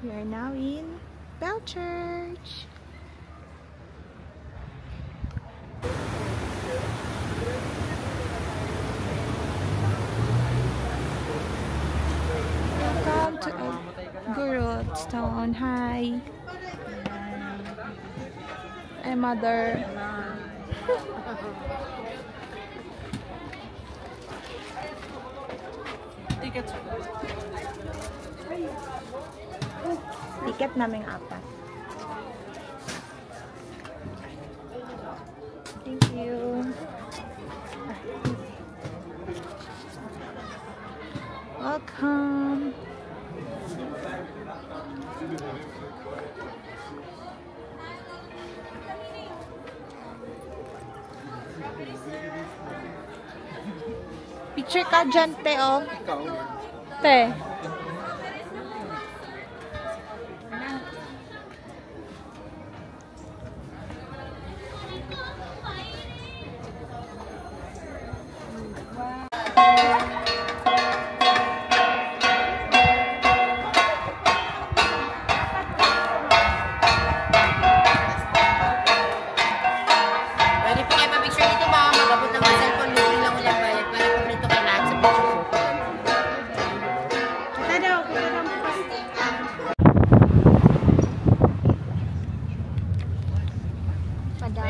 We are now in Bell Church. Welcome to Gurut's Town. Hi. Hi, mother. Ticket namin 4. Thank you. Welcome. Picture ka dyan, te, oh. Te.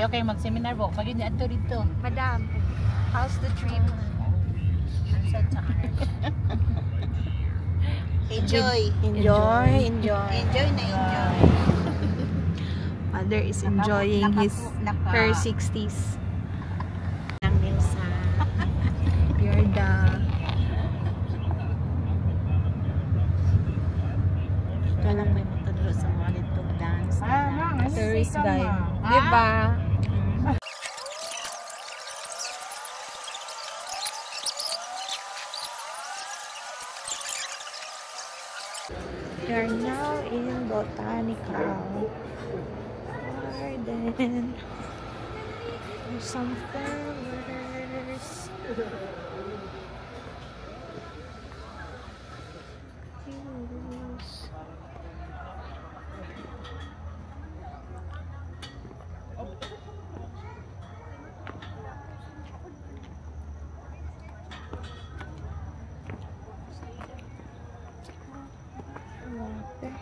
Okay, mag-seminar po. Pag hindi ato dito. Madam, how's the trip? Enjoy. Enjoy. Enjoy na enjoy. Mother is enjoying her 60s. Yerda. Ito lang may matadalo sa mga litong dance. Tourist guide. Diba? We are now in Botanical Garden. There's some flowers. Views. Water.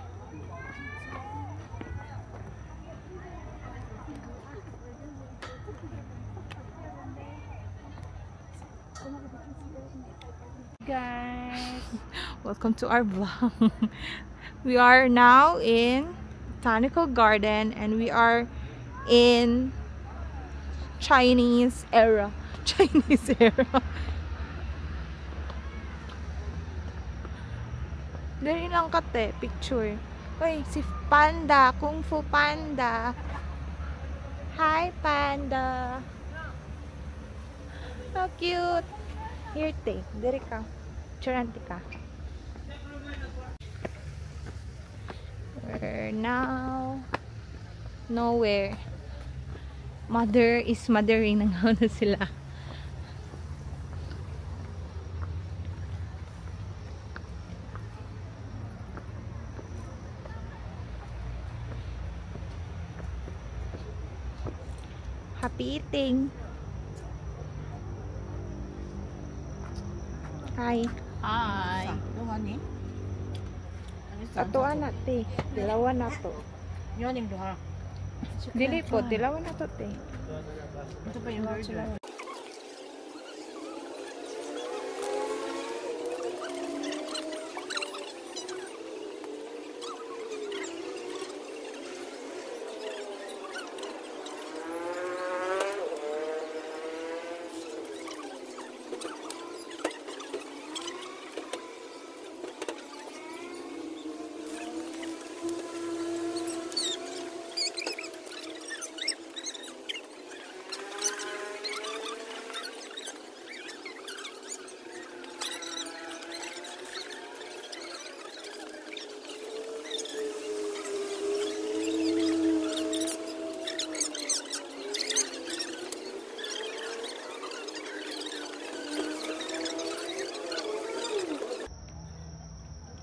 Guys. Welcome to our vlog. We are now in Botanical Garden and we are in Chinese era. Chinese era. Dali lang kate, picture. Uy, si Panda, Kung Fu Panda. Hi, Panda. How cute. Here, te. Diri ka. Pictureante ka. We're now nowhere. Mother is mothering. Nanghauna sila. Happy eating. Hi. Hi. Dungan ni. Atuan na, te. Dilawan na to. Yun yung duha. Dili po, dilawan na to, te. Ito pa yung burger.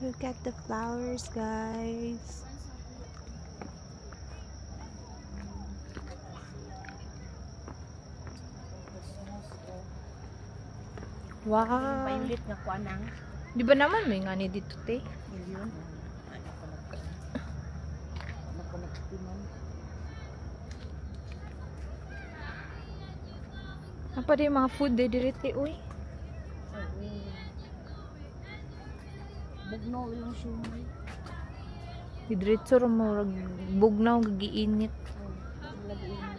Look at the flowers, guys. Wow. Painlit nga kuan ang Di ba naman may ngani dito, te? milyon. Ano ko nagtiman? Apa din mga food de direte, uy. Bugnaw yung sumay. Diretso ra mo rag bugnaw gagiinit. Lagi yun.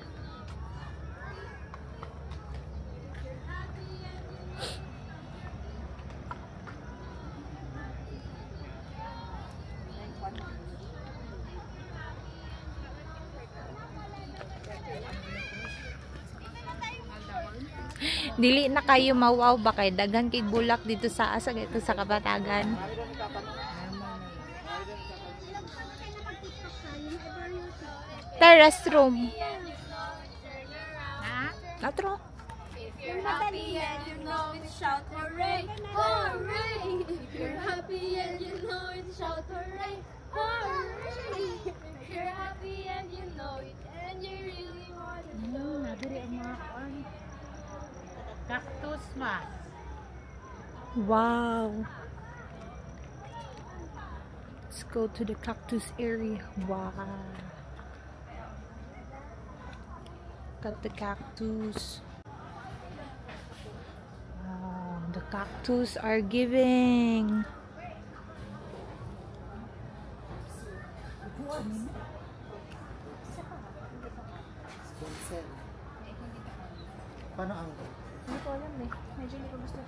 Dili na kayo mawaw ba kay daghan kay bulak dito sa asa dito sa Kabatagan. Restroom. Natro. If you're happy and you know it, shout hooray, hooray! If you're happy and you know it, shout hooray, hooray! If you're happy and you know it, and you really want it, Nadiri ang mga kuan. Cactus ma. Wow. Let's go to the cactus area. Wow. Got the cactus. Wow, the cactus are giving. Paano ang Hindi ko alam eh. Medyo hindi ko gusto.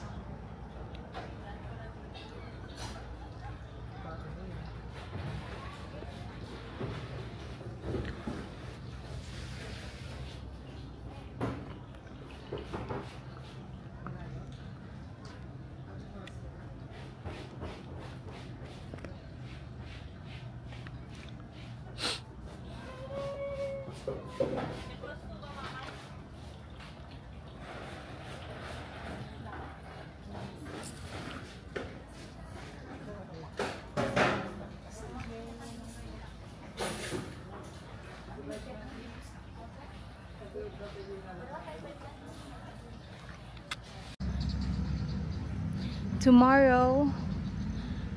Tomorrow,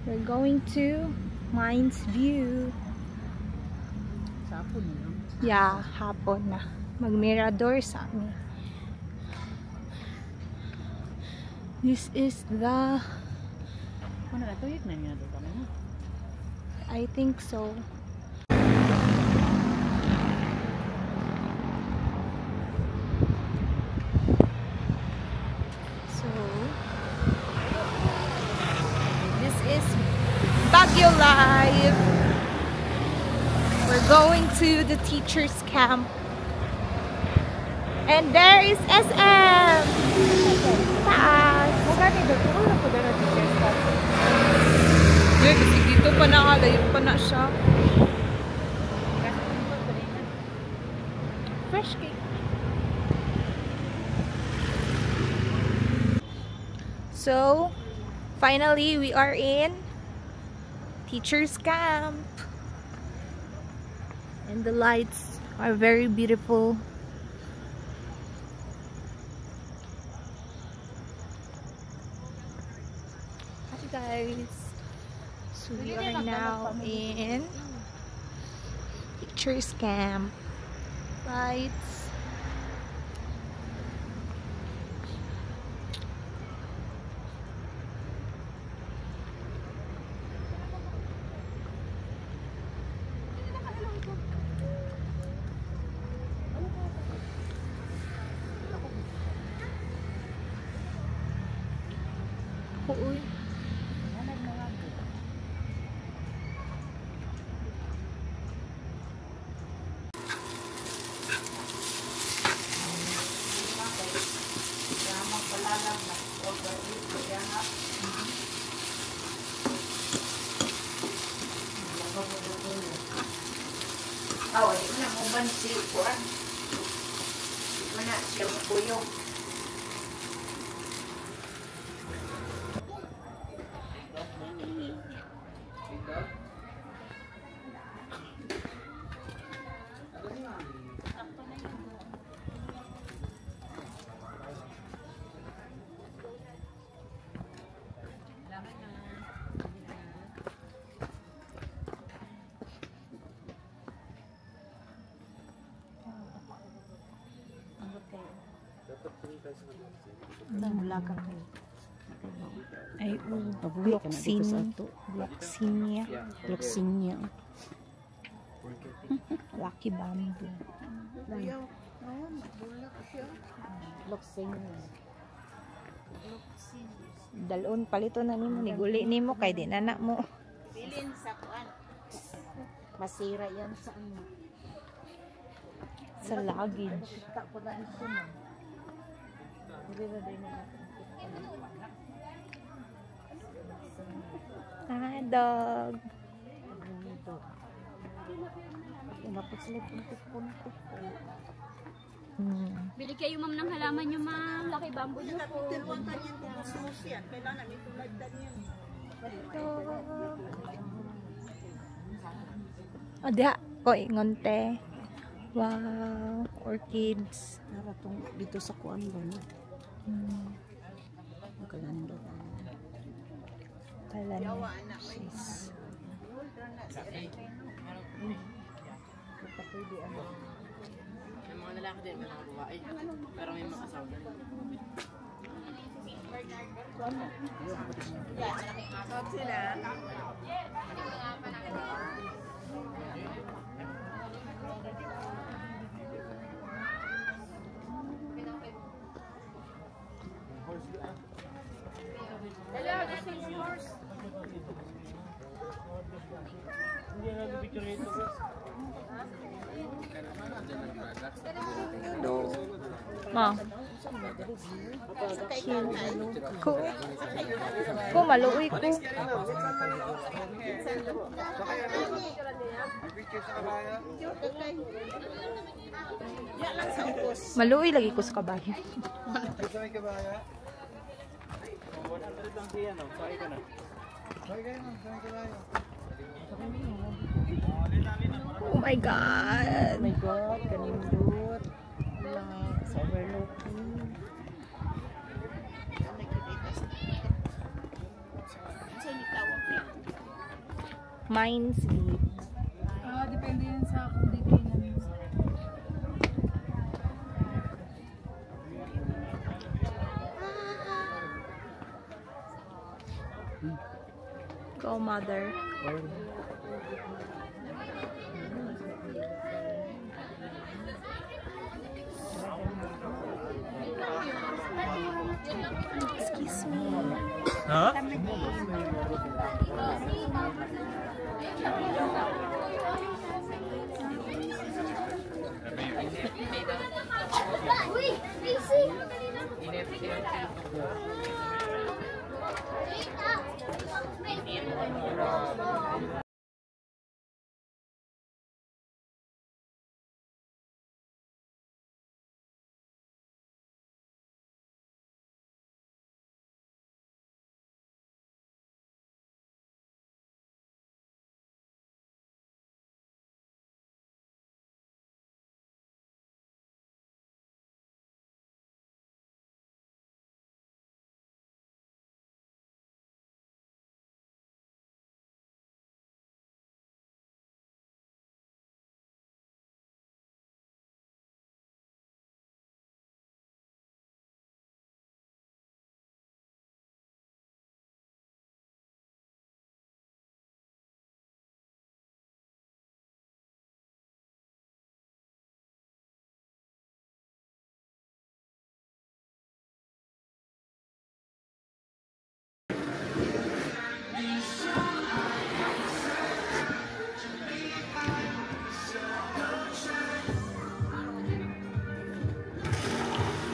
we're going to Mines View. sapon no? Yeah, hapon na. Mag-mirador sa amin. This is the, Ano na tuyok na niya do kamo? I think so. So, this is Baguio Live. We're going to the teachers camp. And there is SM. Taas. Magani do ko na ko dara teachers ka. Yun, kasi dito pa na layo pa na siya. Fresh cake. So, finally, we are in teachers camp. And the lights are very beautiful. Hi guys. So we are now in teachers camp. Lights. Uy. Oh, di ko na mo bansi kuan. Di ko na siya mapuyong. Bulakan kayo. Ay, Pabuhi ka na dito sa ato. Gloxinia. Gloxinia. Lucky bamboo. Gloxinia. Dalon palito na nimo, niguli nimo kay di na mo. Bilin sa kuan. Masira yan sa ano. Sa luggage. Kita ko na ito na. Hindi na din na. Ah, dog. Dapat sila puntik-puntik. Bili kayo ma'am ng halaman nyo ma'am. Laki bamboo nyo po. Oh, diha ko ingonte. Wow, orchids. Naratong dito sa kuan ba no? Nakalan daw. Kala na. Sis. Yung mga lalaki din, may mga babae. Pero may mga asawa din. Ma. Ko maluoy ko. Maluoy lagi ko sa kabayo. Oh my god. Oh my god, kanindot. Sa overlooking. Mine's deep. Depende yan sa kung dito yun. Go, mother. Excuse me. Ha? Wait, Casey!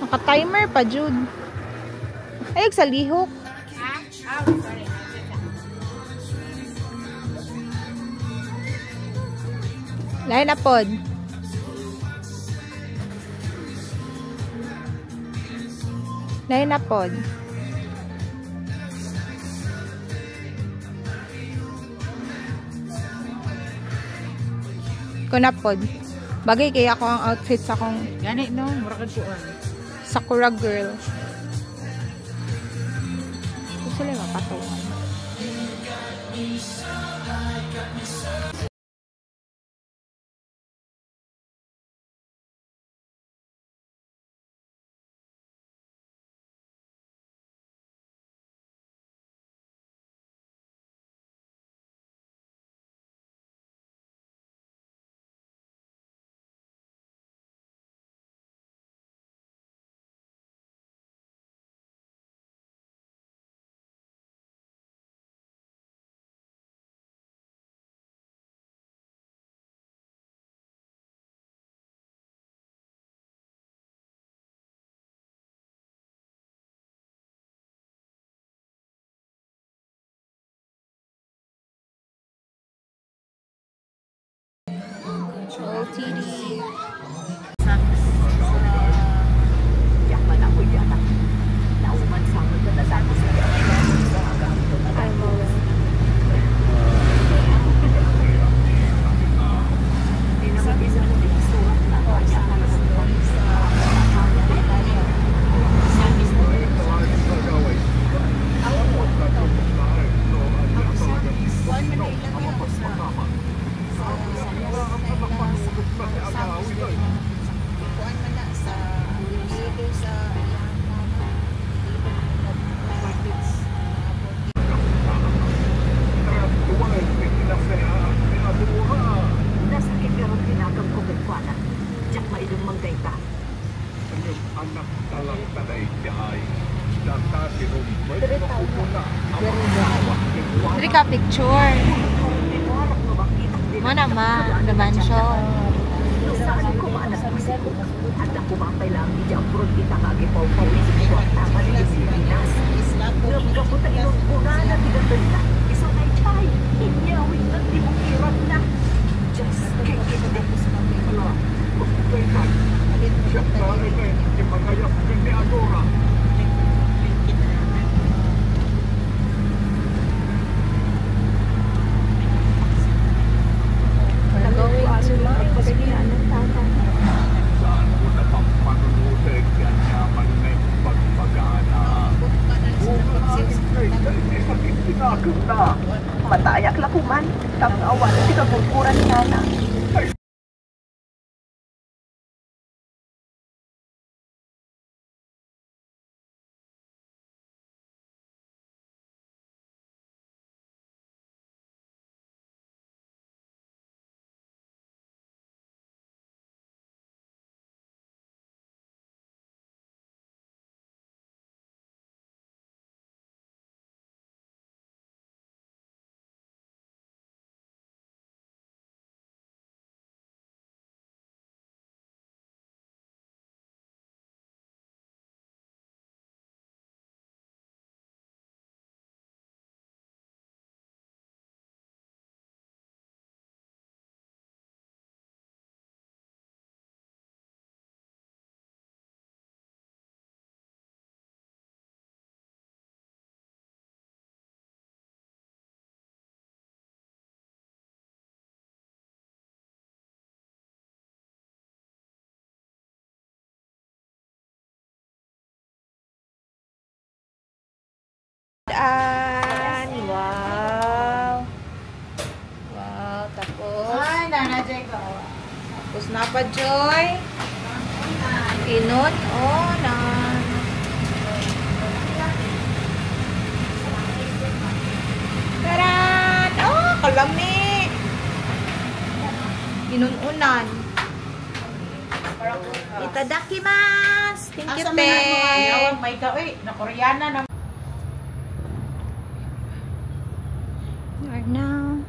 Naka-timer pa, Jude. Ayog sa lihok. Lain na pod. Lain na pod. Kuna pod. Bagay kaya ako ang outfit sa akong Gani no, mura ka kuan. Sakura girl. Gusto lang mapatawa. OTD. Dili ka picture. Mo naman, the mansion. Matayak lakuman, tang awan di kaguguran ni Nana. Wow. Wow, tapos. Ay, nanajay ko. Tapos na pa, Joy. Inot. Oh, na. Taran! Oh, kalami. Inununan. Itadakimasu. Thank you, te. May ka, na Koreana na. We are now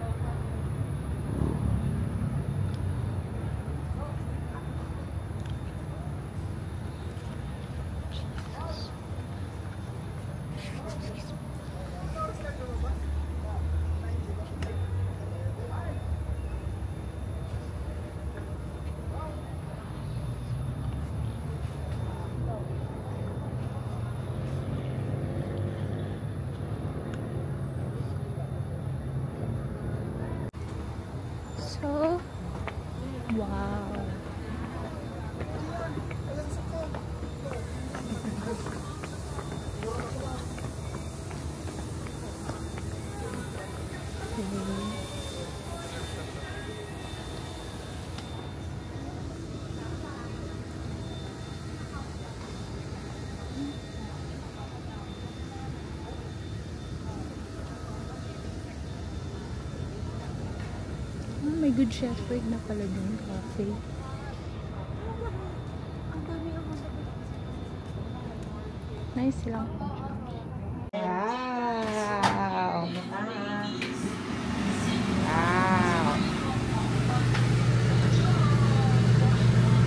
so wow. May Good Shepherd na pala dun, cafe. Nice silang. Wow! Wow!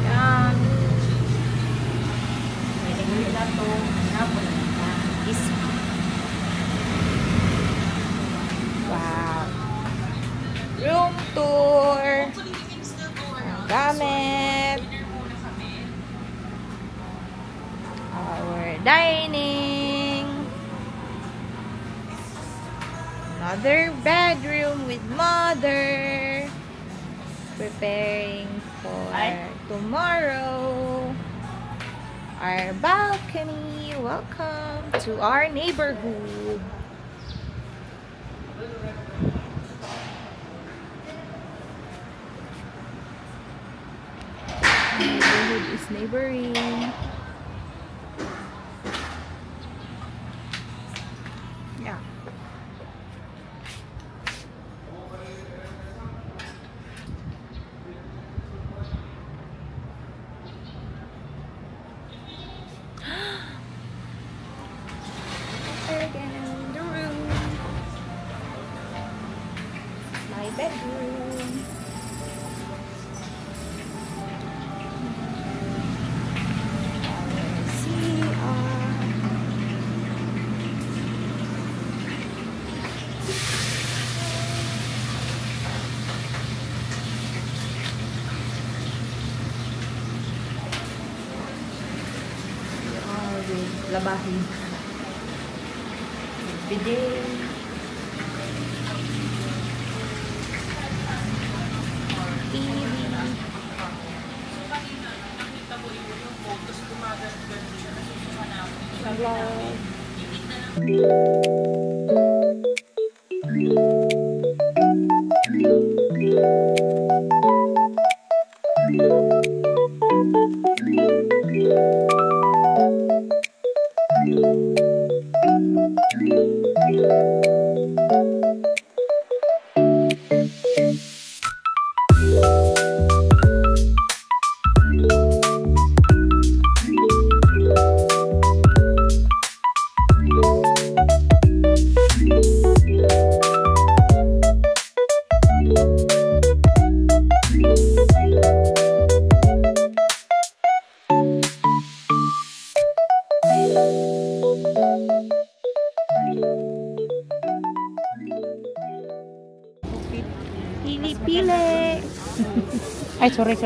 Yan! Wow! Room tour! dining. Another bedroom with mother. Preparing for tomorrow. Our balcony. Welcome to our neighborhood. Neighborhood is neighboring. Yeah. Again in the room. My bedroom. Labahin. Bidet. Pili-pili. Ay, sorry.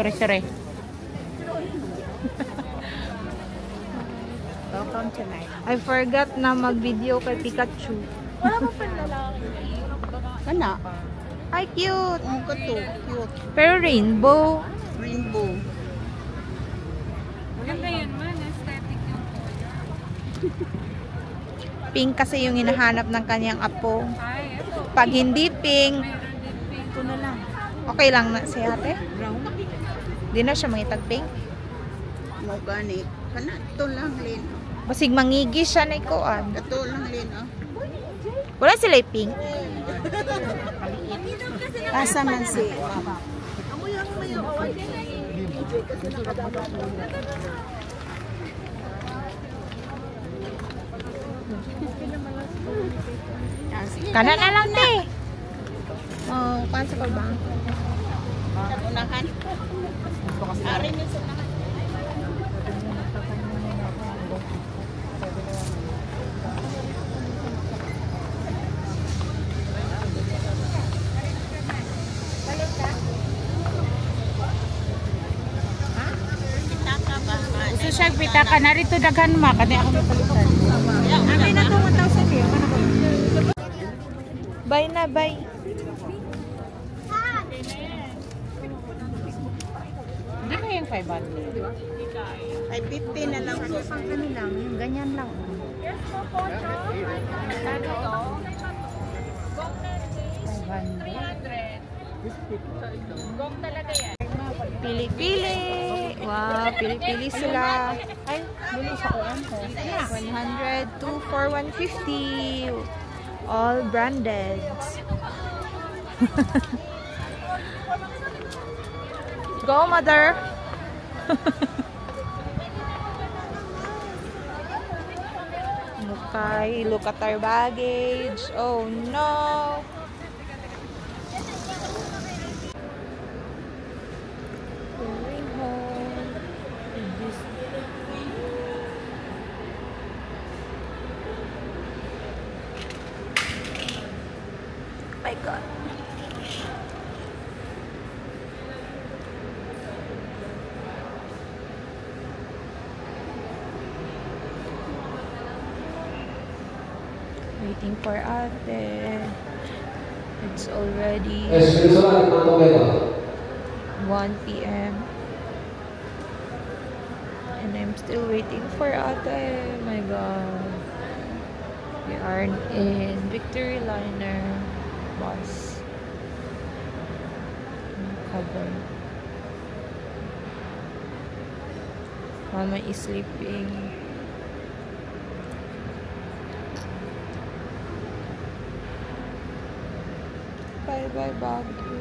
Welcome tonight. I forgot na mag-video kay Pikachu. Wala pa pa lalaki. Kana? Ay, cute. Ang kato. Cute. Pero rainbow. Rainbow. Maganda yun man. Aesthetic yung Pink kasi yung hinahanap ng kanyang apo. Ay, ito. Pag hindi pink, Meron din pink. Ito na lang. okay lang na si ate. Brown. Di na siya mangitag pink. Mo gani. Kana ito lang, Lin. Basig mangigi siya na ikuan. Ito lang, Lin. Wala sila pink. Asa man si... Kana na lang, te. Oh, kuan sa ba? Unahan. Ari niyo sa unahan. Gusto siya pitaka na rito daghan ma. Kani ako mapalitan. Amin na to 1,000 eh. Bye na, bye. Hindi na yung 500. Ay, 50 na lang. Pang ano lang, yung ganyan lang. Pili-pili. Wow, pili-pili sila. Ay, bili sa kuan ko. 100, 2 for 150. All branded. Go, mother. Okay, look at our baggage. Oh no. Going home. My God. Waiting for ate. It's already 1 p.m. and I'm still waiting for ate. My god. We are in Victory Liner bus. Cover. Mama is sleeping. Bye bye Bagu.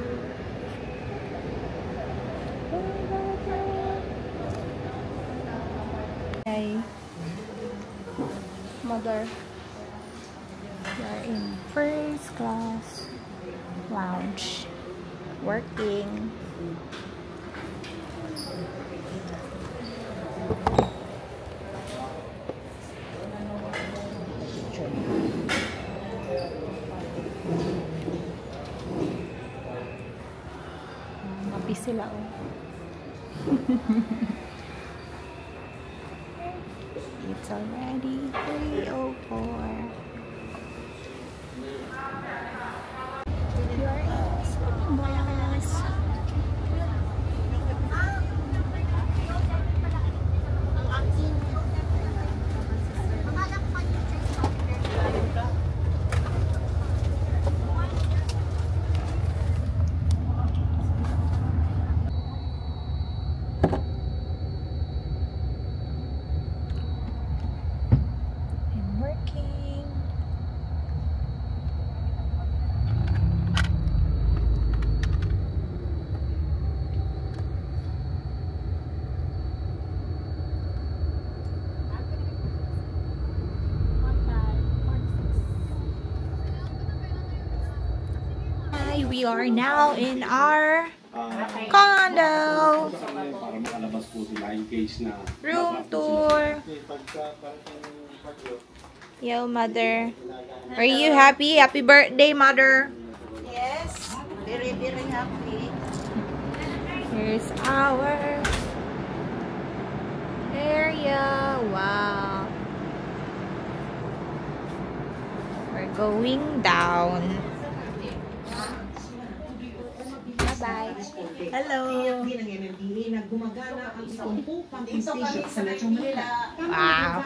Bye Bagu. Hey, mother. We are in first class lounge. Working. Happy sila oh. It's already 3:04. We are in sleeping bus. I'm working. Hi, we are now in our condo. Room tour. Yo, mother. Are you happy? Happy birthday, mother. Yes, very, very happy. Here's our area. Wow. We're going down. Bye-bye. Hello. Wow.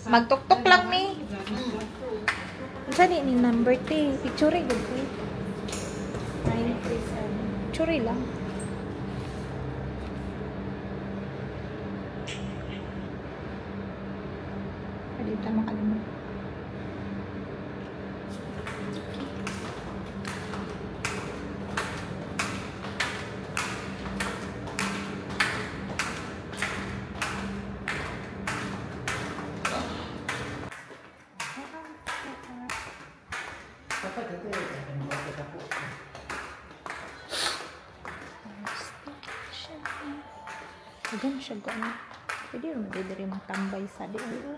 Magtuktok lang ni. Saan ni number 10? Picture good ko. 937. Picture lang. Hindi tayo makalimutan. Gan siya gano'n. Pwede rin madidiri magtambay sa diyo.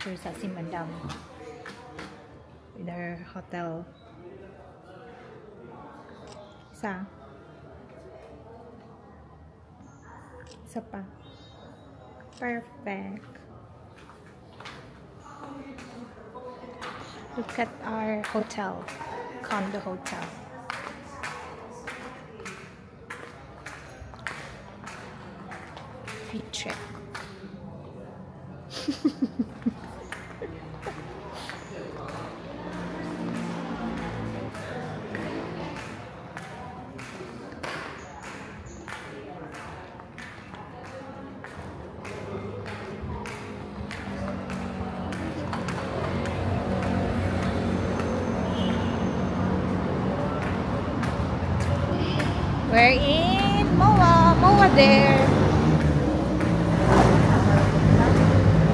Cheers sa si Madam with her hotel. Isa pa. Perfect. Look at our hotel, condo hotel. Feet trip. We're in Moa there.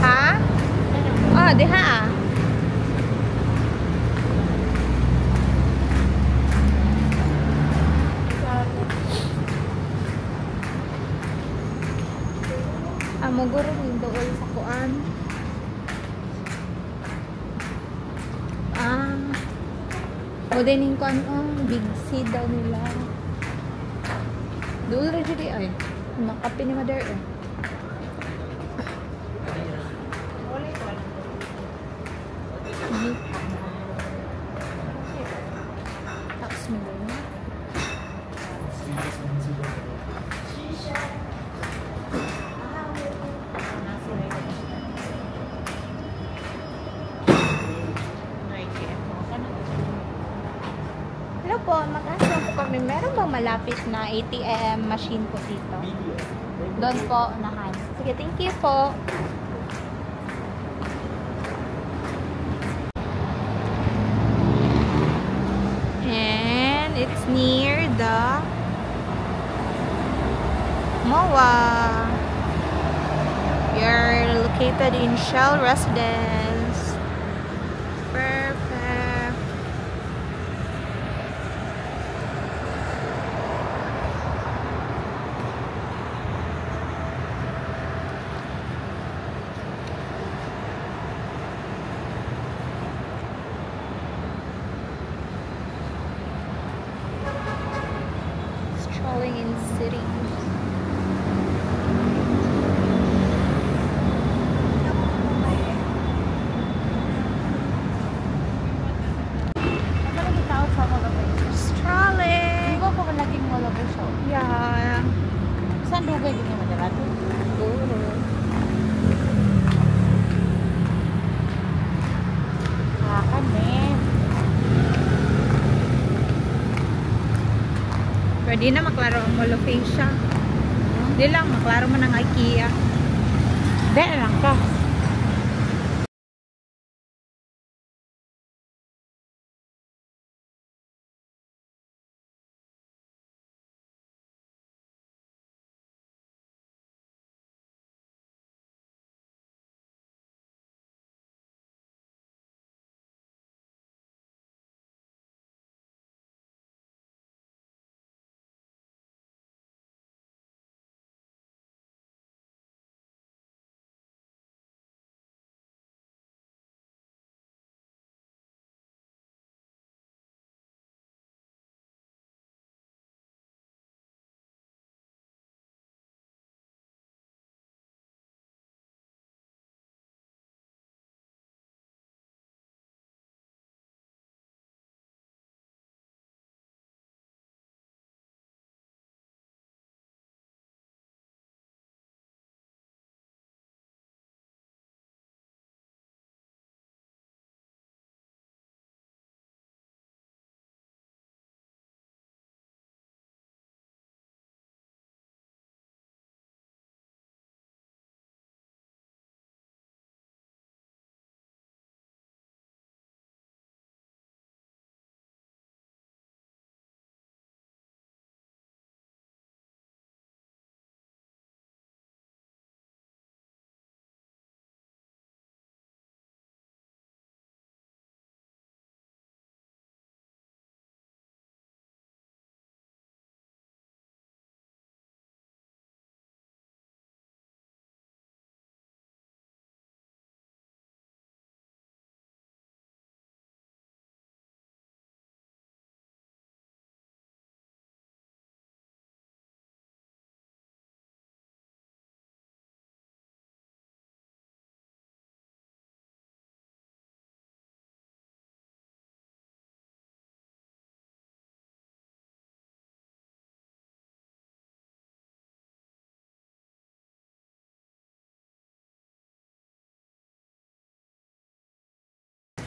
Ha? Oh, diha. Amo guro yung dool sa kuan. O din yung kung big seed daw nila. Doon rin siya ay. Makapi ni mother eh. Tax mo doon. Hello po, mag-asya po kami. Meron bang malapit na ATM machine po dito? Doon po, unahan. Sige, thank you po. And it's near the MOA. We are located in Shell Residence. Perfect. Strolling in city. Strolling. Di ba ko malaging wala ko siya? Yeah. Saan dugay ganyan madarato? Kami. Pwede na maklaro ang Mall of Asia. Di lang, maklaro mo ng IKEA. Di lang ka.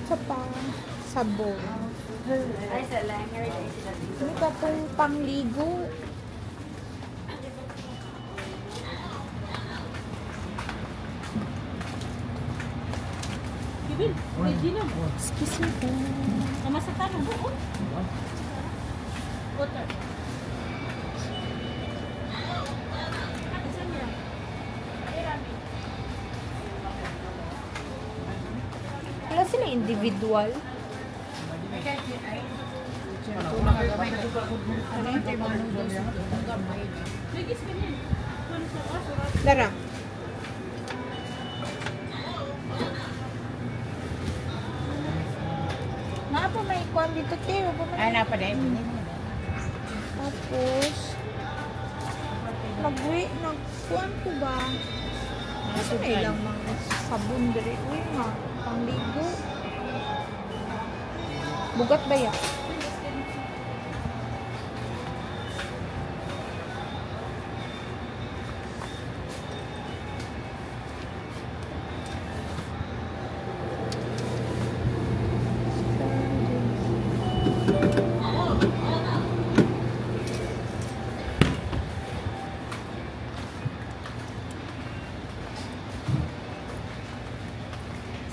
Sa pang sabon. Ano ka pong pangligo? Excuse me po. Namasatan ang buo. Wala sila individual. Dara. Nga po may kwan dito Ay, napaday. Tapos, nagkuhan ko ba? Kasi may lang mga sabon diri. Uy, nga, pangligo. Bugat ba yan?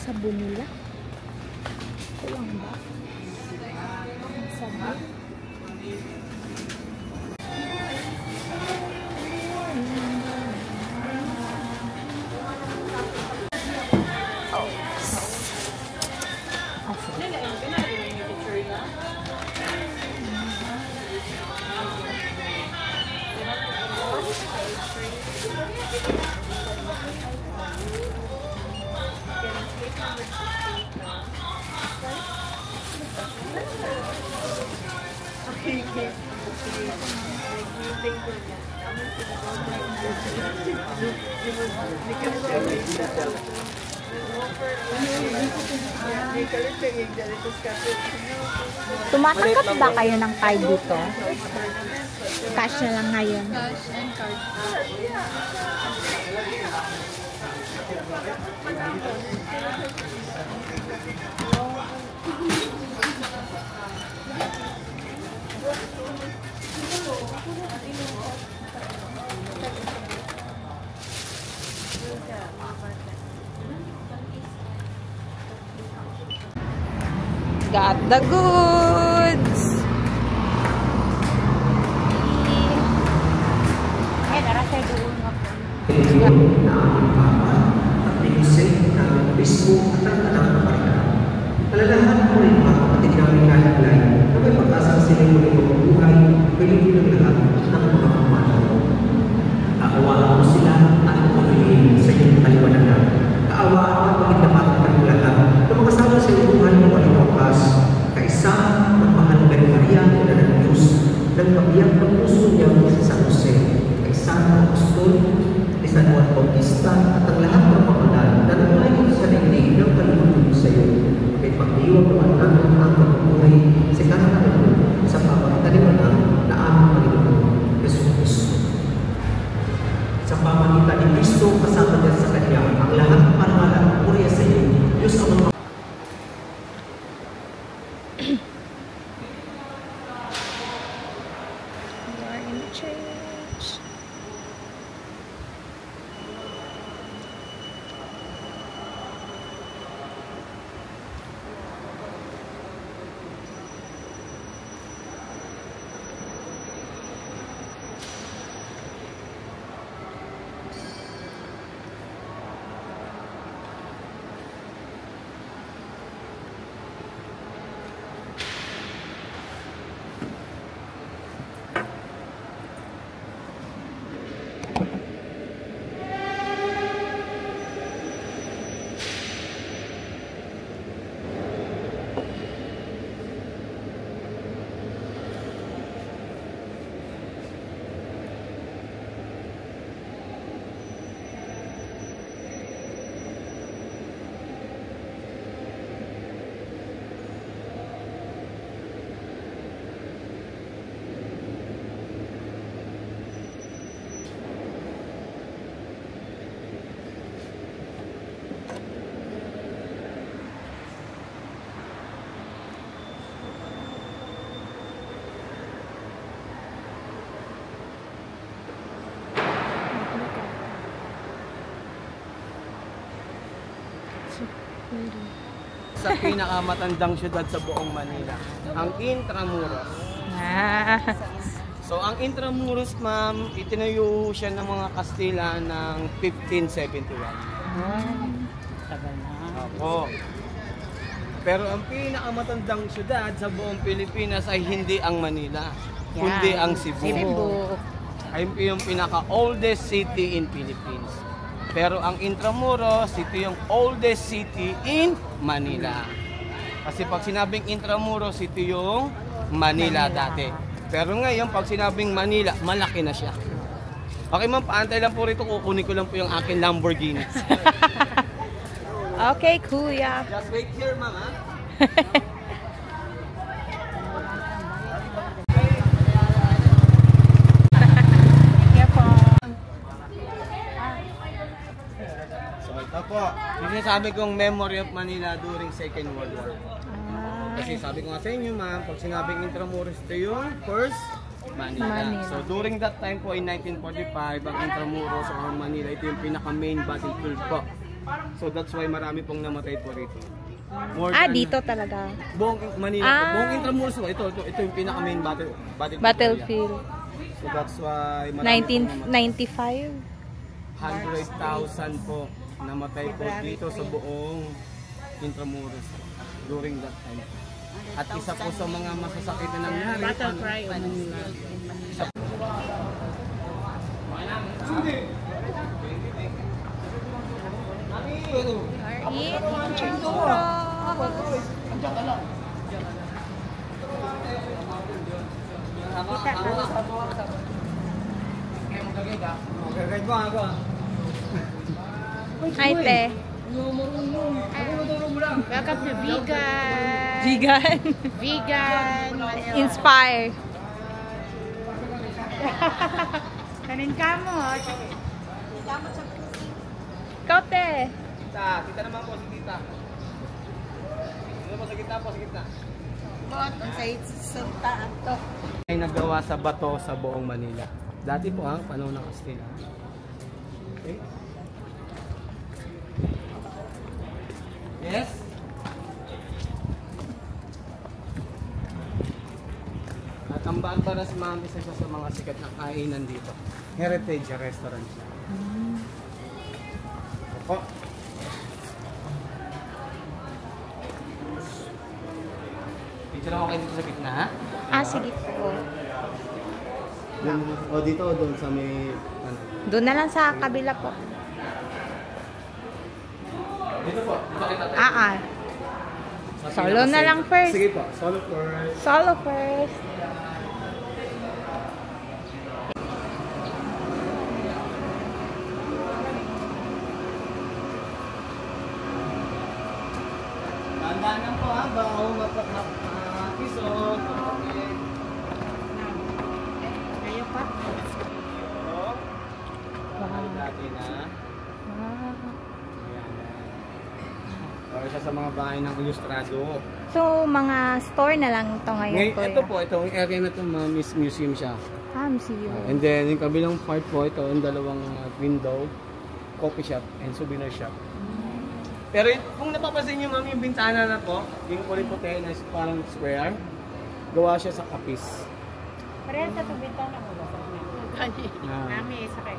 Sabon nila. Ito lang ba? Sabon. Tumatanggap ba kayo ng card dito? Cash na lang ngayon. Cash and card. Got the goods! Ay, narasay doon ako. Alalahan mo rin mga kapatid namin kahit lain na may pag-asang sila muli mabubuhay, pwede ng lahat ng mga pamanaw. Kaawaan mo sila at pumiliin sa iyong kaliwanagan. Kaawaan mo at magindapatan ka ng lahat na makasama sa iyong buhay ng walang wakas. Kaisa ng mahal na Maria na ng Diyos nang mabiyak ng puso niya sa San Jose. Kaisa ng apostol ni San Juan Bautista at ang lahat ng pamanal na nanglayon sa nainig ng kalimutan sa iyo. May pag-iwag naman namin ang pagbubuhay sa kanan sa pamagkalimanan na aming Panginoon Jesus. Sa pamagitan ni Kristo, kasama niya sa Kanya ang lahat ng parangalan at puriya sa iyo. Diyos ang mga We are in the church. Sa pinakamatandang syudad sa buong Manila, ang Intramuros. So ang Intramuros, ma'am, itinayo siya ng mga Kastila ng 1571. Tagal na. Opo. Pero ang pinakamatandang syudad sa buong Pilipinas ay hindi ang Manila, kundi ang Cebu. Ay yung pinaka-oldest city in Philippines. Pero ang Intramuros, ito yung oldest city in Manila. Kasi pag sinabing Intramuros, ito yung Manila dati. Pero ngayon, pag sinabing Manila, malaki na siya. Okay ma'am, paantay lang po rito. Kukunin ko lang po yung akin Lamborghini. Okay, kuya. Just wait here, ma'am, ha? So ito po, yung sinasabi kong memory of Manila during Second World War. Kasi sabi ko nga sa inyo ma'am, pag sinabing Intramuros, ito yung first Manila. So during that time po in 1945, ang Intramuros o ang Manila, ito yung pinaka-main battlefield po. So that's why marami pong namatay po rito. Dito talaga. Buong Manila po, buong Intramuros po, ito yung pinaka-main Battlefield. So that's why marami 1995. 100,000 po namatay po dito sa buong Intramuros during that time. At isa po sa mga masasakit na nangyari. Battle cry o Manila. Hi, te. Welcome to Vegan. Vegan. Vegan. Manila. Inspire. Kanin ka mo. Ikaw, te. Kita naman po si Tita. Dito po sa gitna po, sa gitna. Ay nagawa sa bato sa buong Manila. Dati po ang panahon ng Kastila. Okay? Yes? At ang Barbaras Ma'am, isa sa mga sikat na kainan dito. Heritage restaurant siya. Opo. Picture ako kayo dito sa gitna, ha? Sige po. O dito o doon sa may... Ano? Doon na lang sa kabila po. Dito po. Dito kita. Solo na lang first. Sige po. Solo first. Solo first. Tandaan lang po ha. Bago mapisot. Okay. Kayo pa? Wow. Dati na. Isa sa mga bahay ng ilustrado. So, mga store na lang ito ngayon po. Ito po, itong area na ito, museum siya. Museum. And then, yung kabilang part po, ito, yung dalawang window, coffee shop, and souvenir shop. Pero kung napapansin nyo, ma'am, yung bintana na po, yung kulay puti na parang square, gawa siya sa kapis. Parehas sa bintana mo ba? Nami, sakay.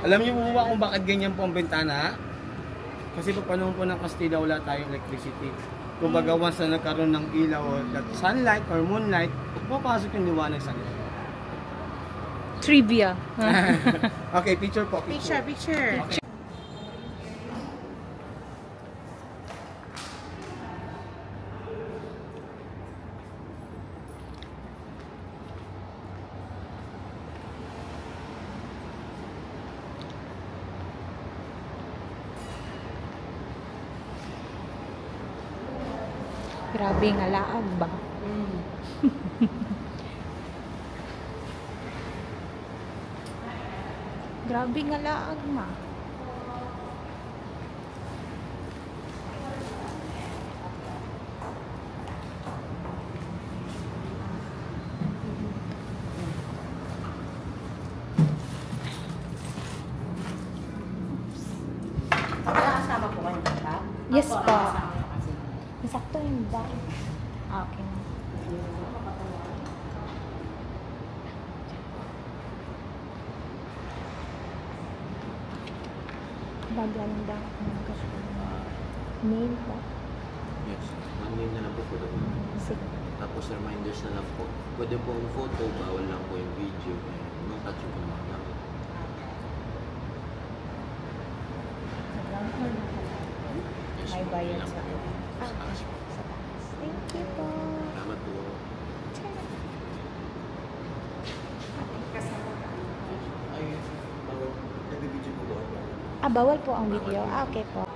Alam niyo po ba kung bakit ganyan po ang bintana? Kasi po panahon po ng Kastila, wala tayong electricity. Kung baga once na nagkaroon ng ilaw o sunlight or moonlight, pupasok yung liwanag sa nila. Trivia. Okay, picture po. Picture. Okay. Grabe nga laag ba? Grabe nga laag ma. Kasama po kayo sa Yes po. Sakto yung ba? Okay. Maganda ang gusto mo. Mail po. Yes, one-name na lang po for the month. Sige. Tapos reminders na lang po. Pwede po ang photo, bawal lang po yung video. No touch po naman lang. Yes, May po, bayad lang sa po. Sa taas po. Thank you po. Salamat po. Ay, nag-video po ba? Bawal po ang video. Okay po.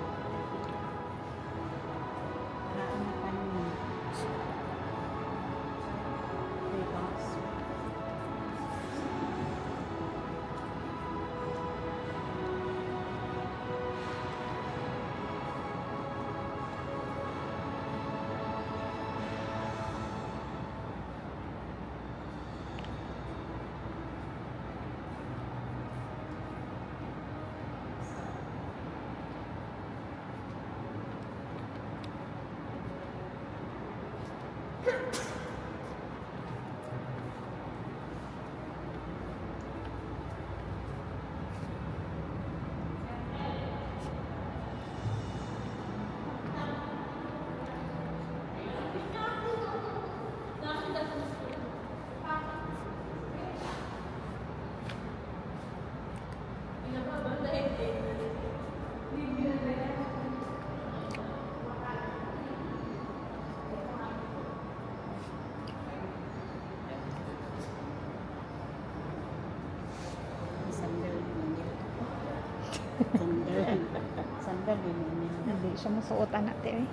Sandal din. Hindi siya masuotan natin.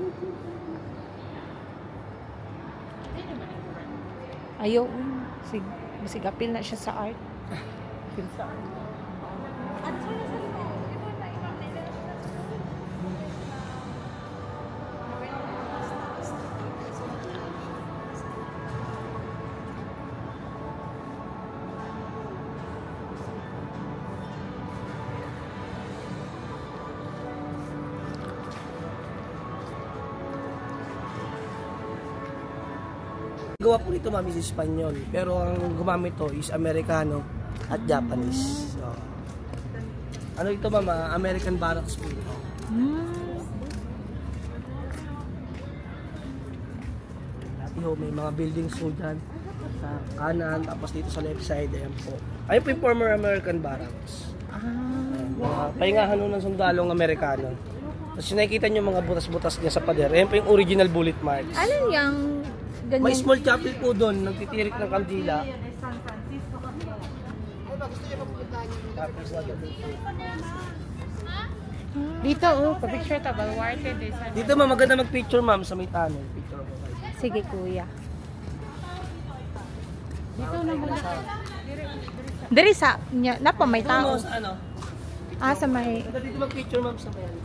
Ayaw. Sigapil na siya sa art. Pinsa. Gawa po nito ma'am is Espanyol, pero ang gumamit to is Amerikano at Japanese. So, ano ito ma'am? American Barracks po ito. Dati ho, may mga buildings po dyan sa kanan, tapos dito sa left side, ayan po. Ayun po yung former American Barracks. Pahingahan ho ng sundalong Amerikano. Tapos nakikita nyo mga butas-butas niya sa pader. Ayan po yung original bullet marks. Ano yung ganyan? May small chapel po doon, nagtitirik ng kandila. Dito, pa-picture ta, Baluarte. Dito ma'am, maganda mag-picture ma'am sa may tunnel. Picture ako kayo. Sige, kuya. Dito na muna. Diri sa, napa may Ito tao. sa ano? Sa may, Dito mag-picture ma'am sa may ano.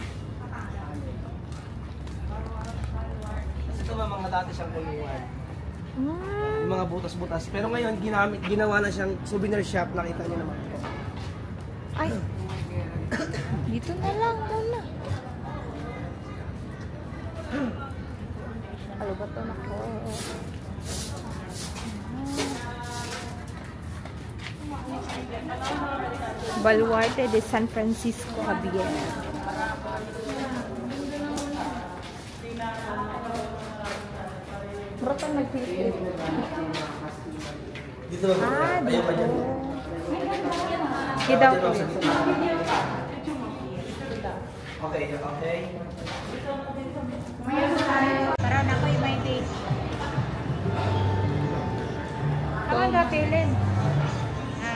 Ito ma'am, mga dati siyang kulungan. Yung mga butas-butas. Pero ngayon, ginawa na siyang souvenir shop. Nakita niyo naman. ay, dito na lang muna. Ano ba ito? Nako. Baluarte de San Francisco Javier. Berapa nagpili? Dito ma'am. Ayaw pa dyan. Kita ko. Okay, okay. Tara na ko yung may date. Kaman ka pilin? Ha?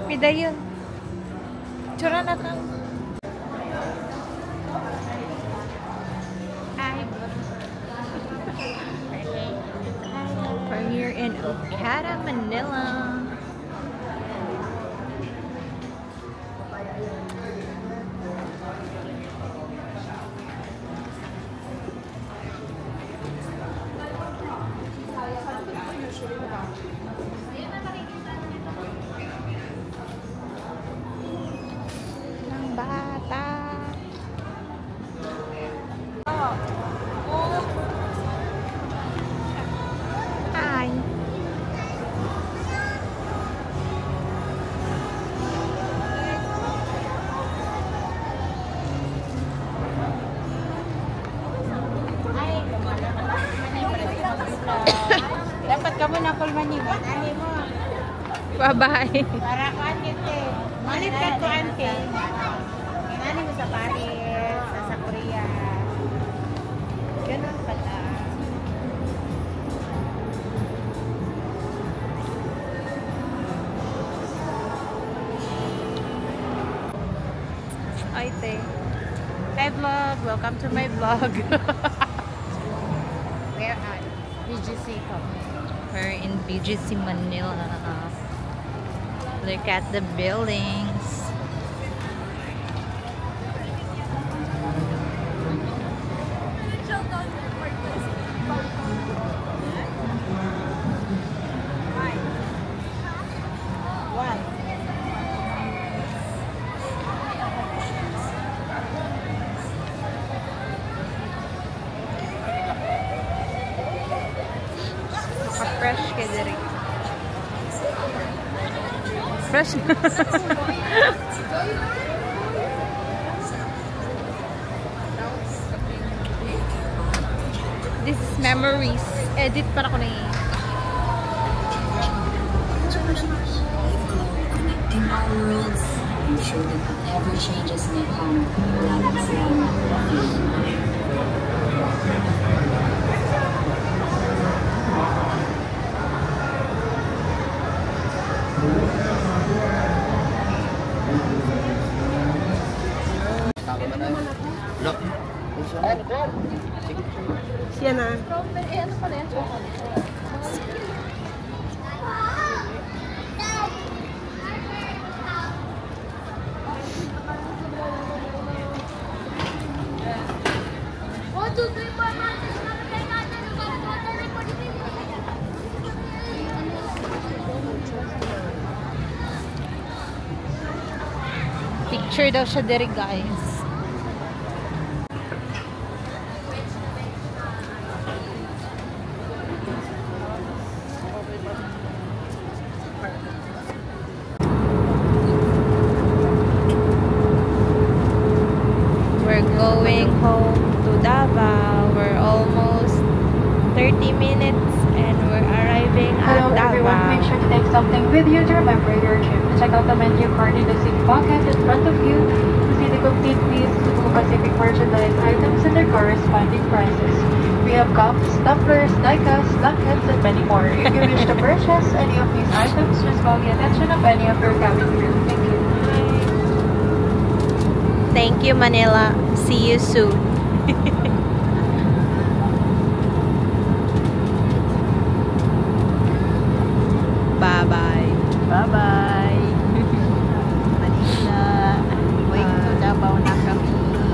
Pida yun. Tsura na ka. We're here in Okata, Manila. Kamu na kulman ni mo. Ani mo. Bye-bye. Para ko ante. Malit ka ko ante. Ani mo sa Paris, sa Korea. Ganun pala. Ay, te. Hi vlog, welcome to my vlog. Where at? BGC kami. We're in BGC Manila. Look at the buildings. Why? Fresh ka diri. Fresh na. This is memories. Edit pa ako na eh. Connecting our worlds, ensure that whatever changes may come, balance them. Siya na. Picture daw siya diri, guys. We're going home to Davao. We're almost 30 minutes and we're arriving at Hello everyone, make Davao. sure to take something with you to remember your trip. Check out the menu card in the seat pocket in front of you to see the complete list of Pacific merchandise items and their corresponding prices. We have cups, tumblers, die-cuts, blankets, and many more. If you wish to purchase any of these items, just call the attention of any of your cabin crew. Thank you. Thank you, Manila. See you soon.